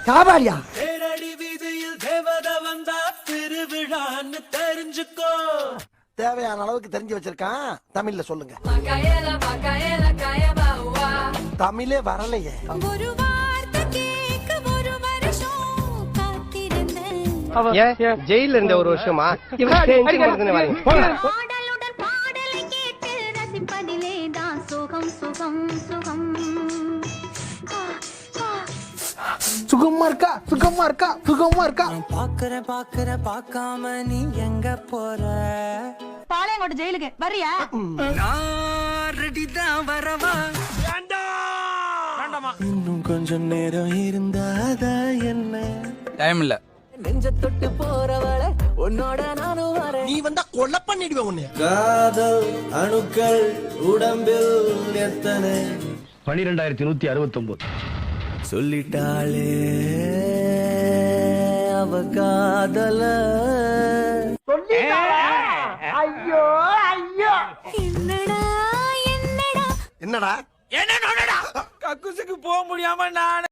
காவாலியா தேரடி வீதியில் தேவத வந்தா திருவிழான்னு தெரிஞ்சுக்கோ. தேவையான அளவுக்கு தெரிஞ்சு வச்சிருக்கான். தமிழ்ல சொல்லுங்க. தமிழே வரலையே. ஜெயில இருந்த ஒரு வருஷமா சுகமா இருக்கா சுகமா இருக்கா சுகமா இருக்கா. பாக்குற பாக்காம நீ எங்க போற? பாளையங்கோட்டை ஜெயிலுக்கு வரியா? நான் ரெடி தான் வரவா. இன்னும் கொஞ்சம் நேரம் இருந்தாதா என்ன? டைம் இல்ல. நெஞ்ச தொட்டு போறவள உன்னோட நானும் வரேன். நீ வந்தா கொலை பண்ணிடுவேன் உன்னை. காதல் அணுக்கள் உடம்பில் எத்தனை 12169 சொல்லிட்டாளே அவ காதல. ஐயோ ஐயோ என்னடா என்னடா கக்குசுக்கு போக முடியாம நான்